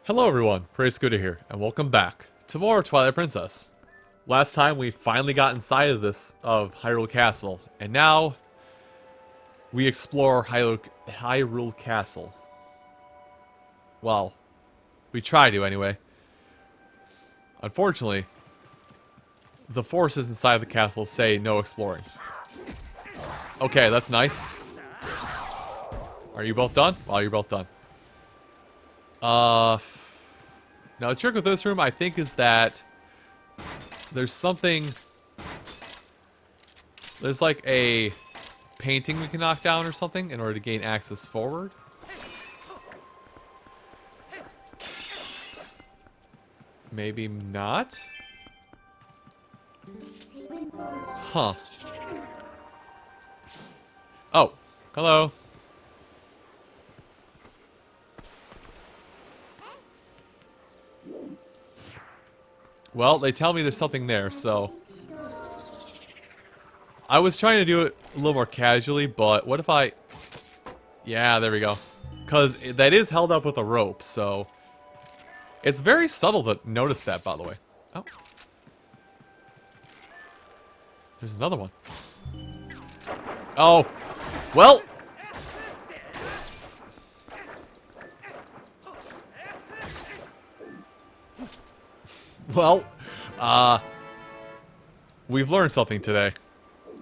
Hello everyone, Praise Scooter here, and welcome back to more Twilight Princess. Last time we finally got inside of Hyrule Castle, and now we explore Hyrule Castle. Well, we try to anyway. Unfortunately, the forces inside the castle say no exploring. Okay, that's nice. Are you both done? Well, you're both done. Now the trick with this room, I think, is that there's something... There's like a painting we can knock down or something in order to gain access forward. Maybe not? Huh. Oh, hello. Well, they tell me there's something there, so... I was trying to do it a little more casually, but what if I... Yeah, there we go. Because that is held up with a rope, so... It's very subtle to notice that, by the way. Oh. There's another one. Oh. Well. Well, we've learned something today.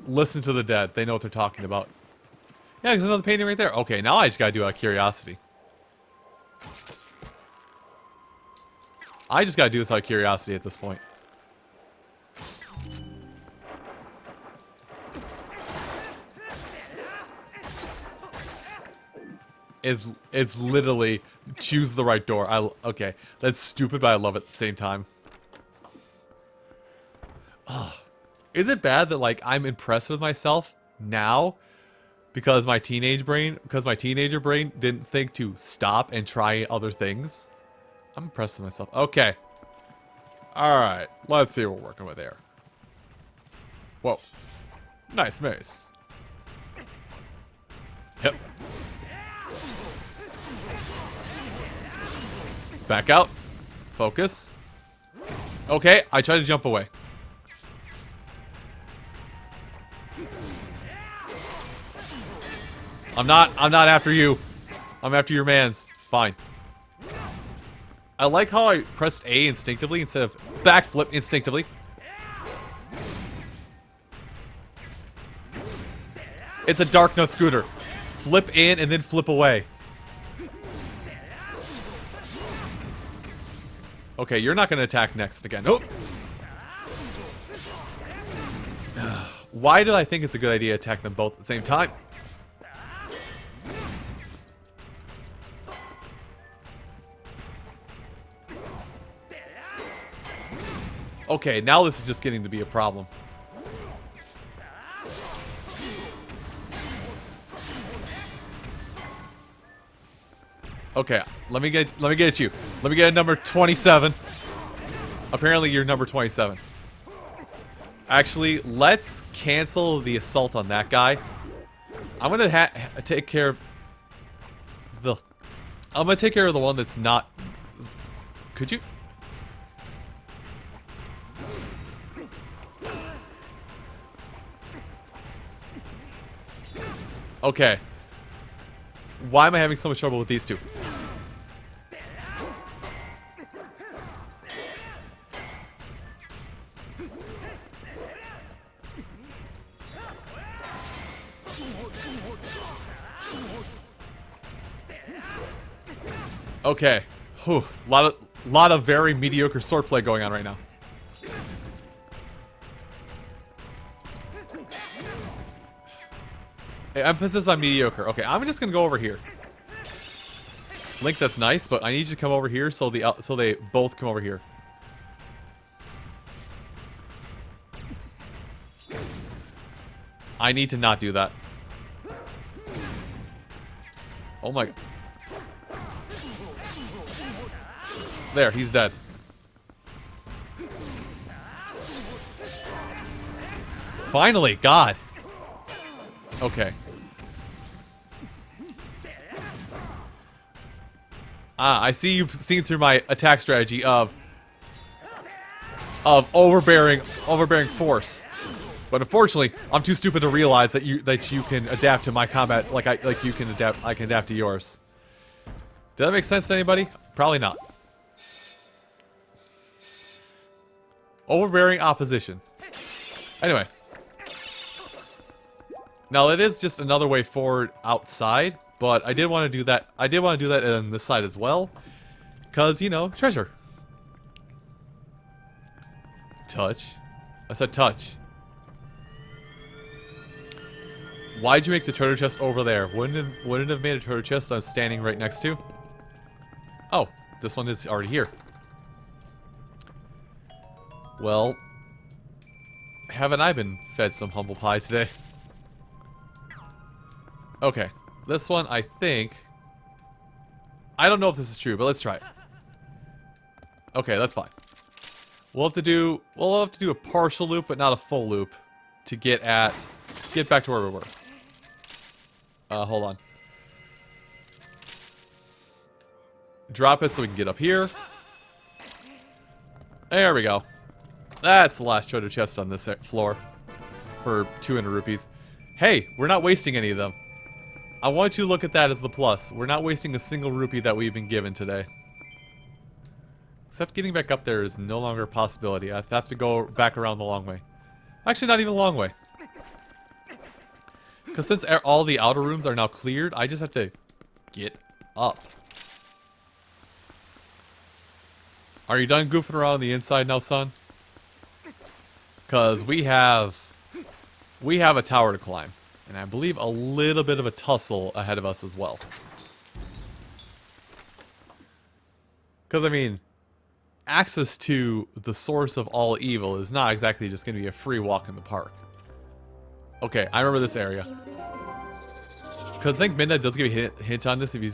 Listen to the dead. They know what they're talking about. Yeah, there's another painting right there. Okay, now I just gotta do it out of curiosity. I just gotta do this out of curiosity at this point. It's literally choose the right door. Okay, that's stupid, but I love it at the same time. Is it bad that like I'm impressed with myself now because my teenager brain didn't think to stop and try other things? I'm impressed with myself. Okay. Alright. Let's see what we're working with here. Whoa. Nice mace. Yep. Back out. Focus. Okay, I tried to jump away. I'm not after you. I'm after your mans. Fine. I like how I pressed A instinctively instead of backflip instinctively. It's a Dark Nut scooter. Flip in and then flip away. Okay, you're not going to attack next again. Oh! Why do I think it's a good idea to attack them both at the same time? Okay, now this is just getting to be a problem. Okay, let me get you. Let me get a number 27. Apparently you're number 27. Actually, let's cancel the assault on that guy. I'm gonna take care of the... I'm gonna take care of the one that's not... Could you... Okay. Why am I having so much trouble with these two? Okay. Whew. Lot of very mediocre swordplay going on right now. Emphasis on mediocre. Okay, I'm just gonna go over here. Link, that's nice, but I need you to come over here so they both come over here. I need to not do that. Oh my... There, he's dead. Finally, God. Okay. Ah, I see you've seen through my attack strategy of overbearing force. But unfortunately, I'm too stupid to realize that you can adapt to my combat like you can adapt. I can adapt to yours. Did that make sense to anybody? Probably not. Overbearing opposition. Anyway. Now it is just another way forward outside, but I did want to do that. I did want to do that on this side as well, cause you know, treasure. Touch. I said touch. Why'd you make the treasure chest over there? Wouldn't it have made a treasure chest I'm standing right next to? Oh, this one is already here. Well, haven't I been fed some humble pie today? Okay, this one I think... I don't know if this is true, but let's try it. Okay, that's fine. We'll have to do a partial loop, but not a full loop, to get back to where we were. Hold on. Drop it so we can get up here. There we go. That's the last treasure chest on this floor. For 200 rupees. Hey, we're not wasting any of them. I want you to look at that as the plus. We're not wasting a single rupee that we've been given today. Except getting back up there is no longer a possibility. I have to go back around the long way. Actually, not even a long way. Because since all the outer rooms are now cleared, I just have to get up. Are you done goofing around on the inside now, son? Because we have a tower to climb. And I believe a little bit of a tussle ahead of us as well. Because, I mean, access to the source of all evil is not exactly just going to be a free walk in the park. Okay, I remember this area. Because I think Minda does give you a hint on this if you...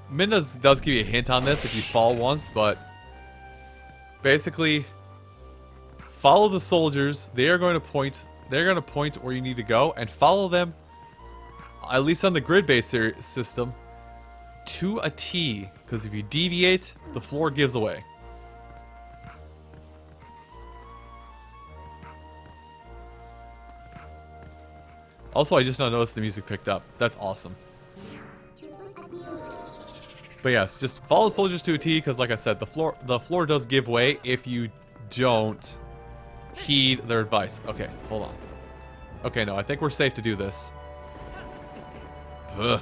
Minda does give you a hint on this if you fall once, but... Basically... Follow the soldiers. They are going to point. They're going to point where you need to go, and follow them. At least on the grid-based system, to a T. Because if you deviate, the floor gives away. Also, I just now noticed the music picked up. That's awesome. But yes, just follow the soldiers to a T. Because, like I said, the floor does give way if you don't heed their advice. Okay, hold on. Okay, no, I think we're safe to do this. Ugh.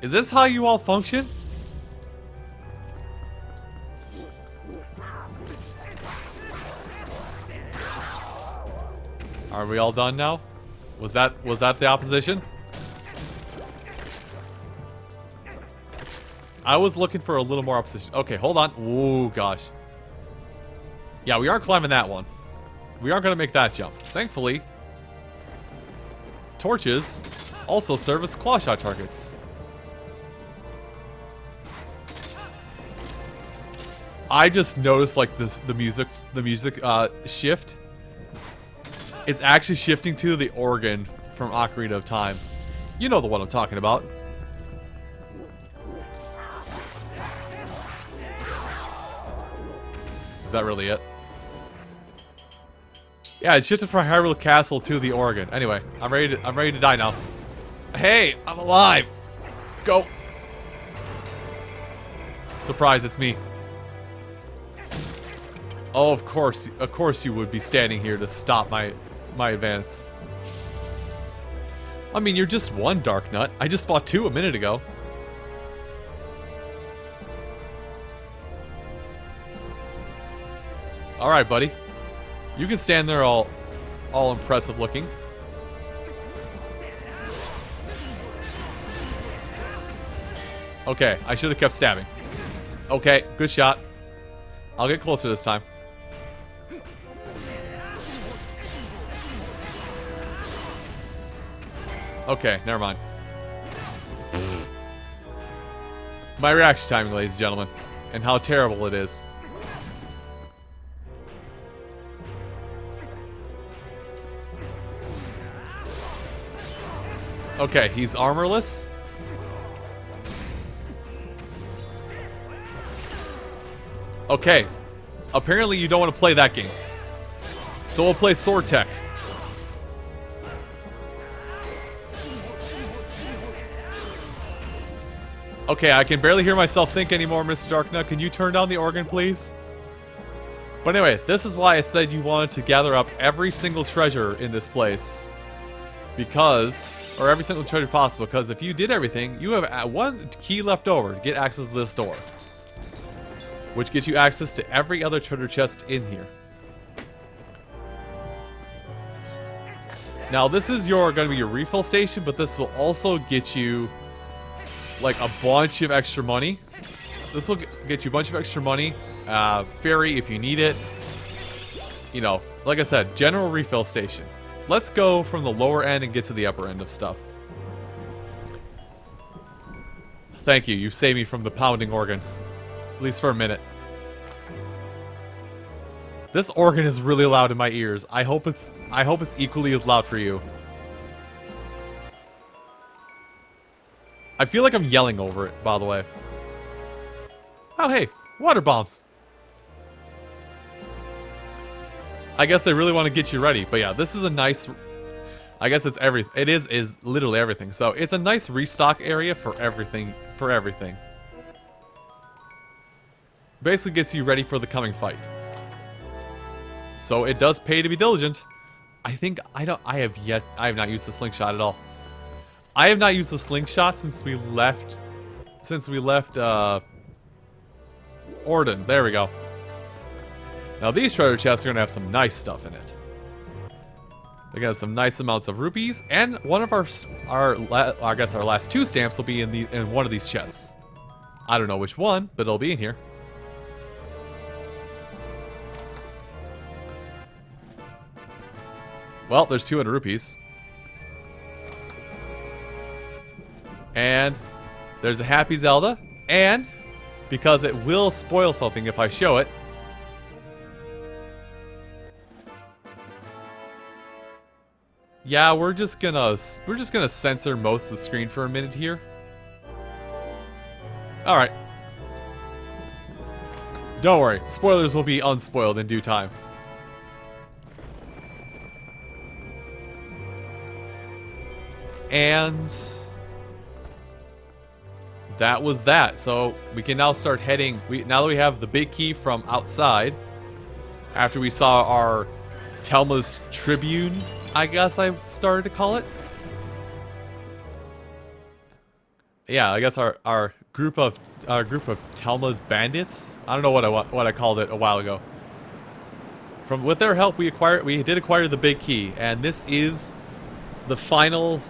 Is this how you all function? Are we all done now? Was that the opposition? I was looking for a little more opposition. Okay, hold on. Ooh, gosh. Yeah, we aren't climbing that one. We aren't going to make that jump. Thankfully, torches also serve as claw shot targets. I just noticed like the music shift. It's actually shifting to the organ from Ocarina of Time. You know the one I'm talking about. Is that really it? Yeah, it shifted from Hyrule Castle to the organ. Anyway, I'm ready to die now. Hey, I'm alive. Go. Surprise, it's me. Oh, of course you would be standing here to stop my advance. I mean, you're just one Dark Nut. I just fought two a minute ago. Alright, buddy. You can stand there all impressive looking. Okay, I should have kept stabbing. Okay, good shot. I'll get closer this time. Okay, never mind. My reaction timing, ladies and gentlemen, and how terrible it is. Okay, he's armorless. Okay. Apparently you don't want to play that game. So we'll play Sword Tech. Okay, I can barely hear myself think anymore, Mr. Darknut. Can you turn down the organ, please? But anyway, this is why I said you wanted to gather up every single treasure in this place. Because, or every single treasure possible, because if you did everything, you have one key left over to get access to this door. Which gets you access to every other treasure chest in here. Now, this is going to be your refill station, but this will also get you like a bunch of extra money. This will get you a bunch of extra money. Ferry if you need it. You know, like I said, general refill station. Let's go from the lower end and get to the upper end of stuff. Thank you. You've saved me from the pounding organ. At least for a minute. This organ is really loud in my ears. I hope it's equally as loud for you. I feel like I'm yelling over it, by the way. Oh, hey, water bombs. I guess they really want to get you ready. But yeah, this is a nice... I guess it's everything. It is literally everything. So it's a nice restock area for everything. Basically gets you ready for the coming fight. So it does pay to be diligent. I have not used the slingshot at all. I have not used the slingshot since we left Orden. There we go. Now these treasure chests are going to have some nice stuff in it. They got some nice amounts of rupees, and one of our last two stamps will be in one of these chests. I don't know which one, but it'll be in here. Well, there's 200 rupees. And there's a happy Zelda, and because it will spoil something if I show it. Yeah, we're just gonna censor most of the screen for a minute here. All right. Don't worry, spoilers will be unspoiled in due time. And that was that. So we can now start heading. Now that we have the big key from outside, after we saw our Telma's Tribune, I guess I started to call it. Yeah, I guess our group of Telma's bandits. I don't know what I called it a while ago. With their help, we did acquire the big key, and this is the final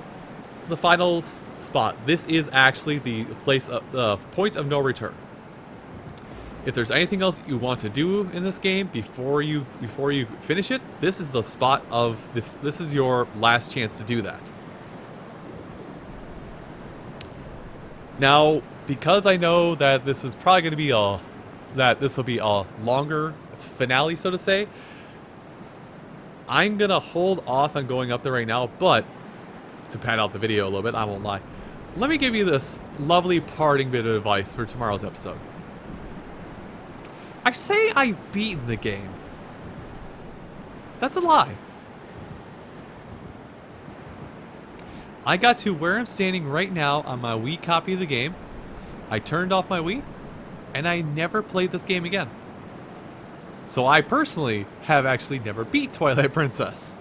spot. This is actually the point of no return. If there's anything else you want to do in this game before you finish it, this is the spot this is your last chance to do that. Now, because I know that this is probably going to be a longer finale, so to say, I'm gonna hold off on going up there right now, but to pad out the video a little bit, I won't lie. Let me give you this lovely parting bit of advice for tomorrow's episode. I say I've beaten the game. That's a lie. I got to where I'm standing right now on my Wii copy of the game. I turned off my Wii, and I never played this game again. So I personally have actually never beat Twilight Princess.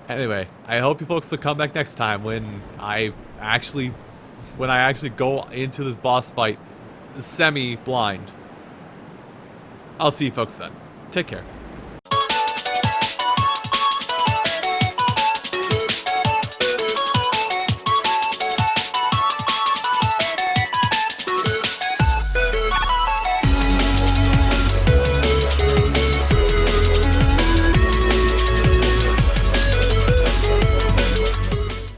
Anyway, I hope you folks will come back next time when I actually go into this boss fight semi-blind. I'll see you folks then. Take care.